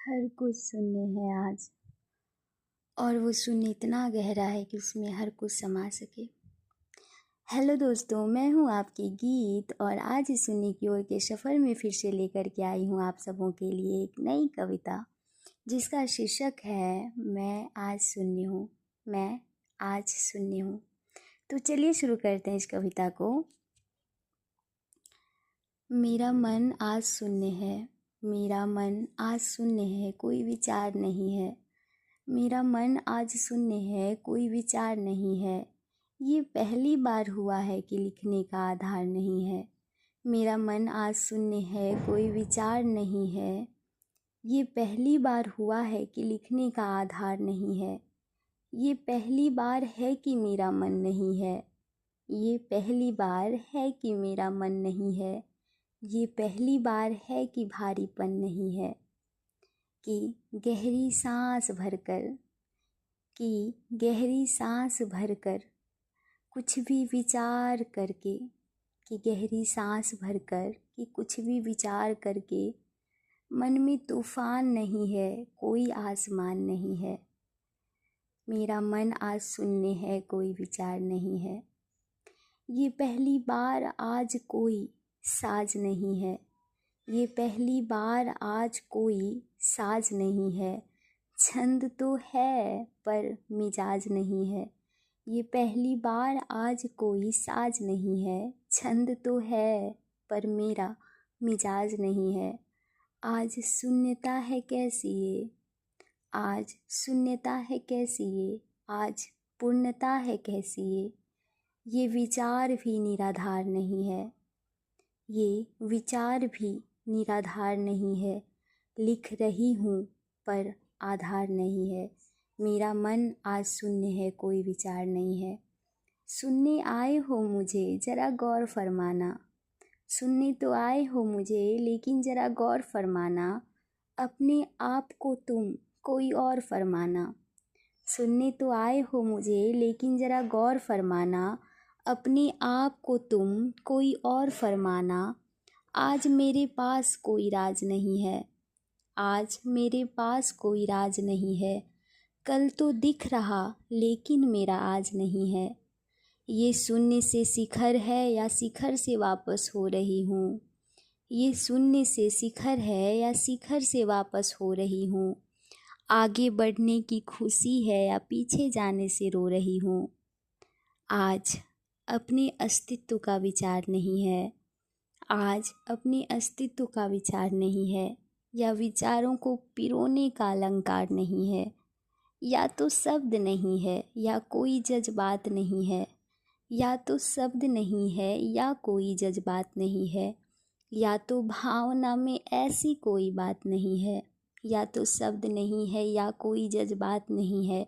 हर कुछ शून्य है आज, और वो शून्य इतना गहरा है कि उसमें हर कुछ समा सके। हेलो दोस्तों, मैं हूँ आपकी गीत, और आज इस शून्य की ओर के सफ़र में फिर से लेकर के आई हूँ आप सबों के लिए एक नई कविता, जिसका शीर्षक है मैं आज शून्य हूँ। मैं आज शून्य हूँ। तो चलिए शुरू करते हैं इस कविता को। मेरा मन आज शून्य है, मेरा मन आज शून्य है, कोई विचार नहीं है। मेरा मन आज शून्य है, कोई विचार नहीं है। ये पहली बार हुआ है कि लिखने का आधार नहीं है। मेरा मन आज शून्य है, कोई विचार नहीं है। ये पहली बार हुआ है कि लिखने का आधार नहीं है। ये पहली बार है कि मेरा मन नहीं है। ये पहली बार है कि मेरा मन नहीं है। ये पहली बार है कि भारीपन नहीं है। कि गहरी सांस भरकर, कि गहरी सांस भरकर कुछ भी विचार करके, कि गहरी सांस भरकर कि कुछ भी विचार करके मन में तूफान नहीं है, कोई आसमान नहीं है। मेरा मन आज शून्य है, कोई विचार नहीं है। ये पहली बार आज कोई साज नहीं है। ये पहली बार आज कोई साज नहीं है। छंद तो है पर मिजाज नहीं है। ये पहली बार आज कोई साज नहीं है। छंद तो है पर मेरा मिजाज नहीं है। आज शून्यता है कैसी ये, आज शून्यता है कैसी ये, आज पूर्णता है कैसी ये। ये विचार भी निराधार नहीं है। ये विचार भी निराधार नहीं है। लिख रही हूँ पर आधार नहीं है। मेरा मन आज शून्य है, कोई विचार नहीं है। सुनने आए हो मुझे ज़रा गौर फरमाना। सुनने तो आए हो मुझे लेकिन ज़रा गौर फरमाना। अपने आप को तुम कोई और फरमाना। सुनने तो आए हो मुझे लेकिन ज़रा गौर फरमाना। अपने आप को तुम कोई और फरमाना। आज मेरे पास कोई राज नहीं है। आज मेरे पास कोई राज नहीं है। कल तो दिख रहा लेकिन मेरा आज नहीं है। ये शून्य से शिखर है या शिखर से वापस हो रही हूँ। ये शून्य से शिखर है या शिखर से वापस हो रही हूँ। आगे बढ़ने की खुशी है या पीछे जाने से रो रही हूँ। आज अपने अस्तित्व का विचार नहीं है। आज अपने अस्तित्व का विचार नहीं है, या विचारों को पिरोने का अलंकार नहीं है। या तो शब्द नहीं है या कोई जज्बात नहीं है। या तो शब्द नहीं है या कोई जज्बात नहीं है। या तो भावना में ऐसी कोई बात नहीं है। या तो शब्द नहीं है या कोई जज्बात नहीं है।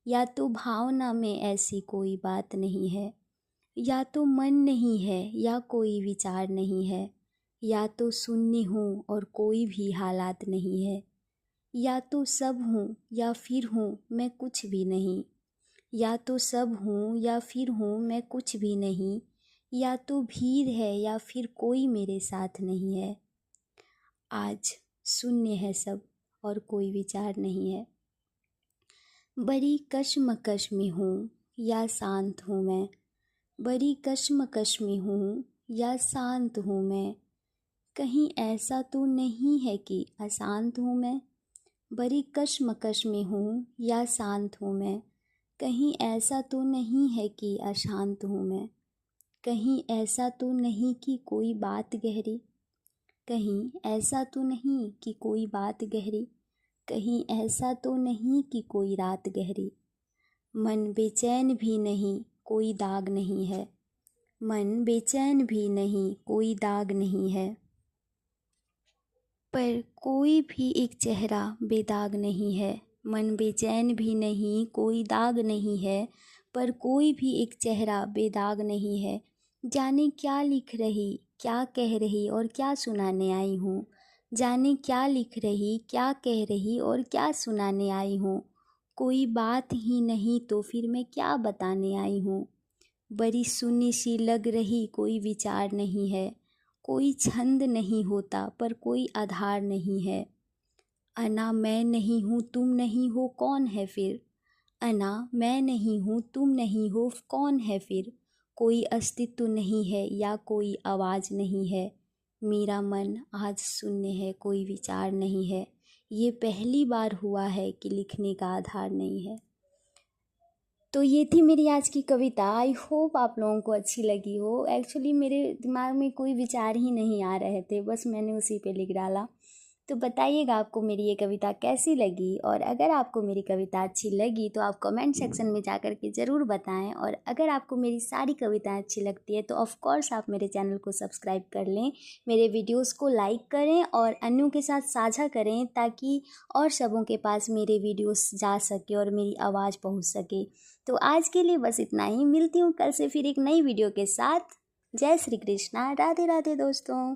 या तो भावना में ऐसी कोई बात नहीं है। या तो मन नहीं है या कोई विचार नहीं है। या तो शून्य हूँ और कोई भी हालात नहीं है। या तो सब हूँ या फिर हूँ मैं कुछ भी नहीं। या तो सब हूँ या फिर हूँ मैं कुछ भी नहीं। या तो भीड़ है या फिर कोई मेरे साथ नहीं है। आज शून्य है सब और कोई विचार नहीं है। बड़ी कश्मकश में हूँ या शांत हूँ मैं। बड़ी कश्मकश में हूँ या शांत हूँ मैं। कहीं ऐसा तो नहीं है कि अशांत हूँ मैं। बड़ी कश्मकश में हूँ या शांत हूँ मैं। कहीं ऐसा तो नहीं है कि अशांत हूँ मैं। कहीं ऐसा तो नहीं कि कोई बात गहरी। कहीं ऐसा तो नहीं कि कोई बात गहरी। कहीं ऐसा तो नहीं कि कोई रात गहरी। मन बेचैन भी नहीं, कोई दाग नहीं है। मन बेचैन भी नहीं, कोई दाग नहीं है। पर कोई भी एक चेहरा बेदाग नहीं है। मन बेचैन भी नहीं, कोई दाग नहीं है। पर कोई भी एक चेहरा बेदाग नहीं है। जाने क्या लिख रही, क्या कह रही और क्या सुनाने आई हूँ। जाने क्या लिख रही, क्या कह रही और क्या सुनाने आई हूँ। कोई बात ही नहीं तो फिर मैं क्या बताने आई हूँ। बड़ी शून्य सी लग रही, कोई विचार नहीं है। कोई छंद नहीं होता पर कोई आधार नहीं है। अना मैं नहीं हूँ तुम नहीं हो कौन है फिर। अना मैं नहीं हूँ तुम नहीं हो कौन है फिर। कोई अस्तित्व नहीं है या कोई आवाज़ नहीं है। मेरा मन आज शून्य है कोई विचार नहीं है। ये पहली बार हुआ है कि लिखने का आधार नहीं है। तो ये थी मेरी आज की कविता। आई होप आप लोगों को अच्छी लगी हो। एक्चुअली मेरे दिमाग में कोई विचार ही नहीं आ रहे थे, बस मैंने उसी पे लिख डाला। तो बताइएगा आपको मेरी ये कविता कैसी लगी, और अगर आपको मेरी कविता अच्छी लगी तो आप कमेंट सेक्शन में जाकर के ज़रूर बताएं। और अगर आपको मेरी सारी कविताएं अच्छी लगती है तो ऑफ़ कोर्स आप मेरे चैनल को सब्सक्राइब कर लें, मेरे वीडियोस को लाइक करें और अन्यों के साथ साझा करें, ताकि और सबों के पास मेरे वीडियोस जा सके और मेरी आवाज़ पहुंच सके। तो आज के लिए बस इतना ही। मिलती हूँ कल से फिर एक नई वीडियो के साथ। जय श्री कृष्णा, राधे राधे दोस्तों।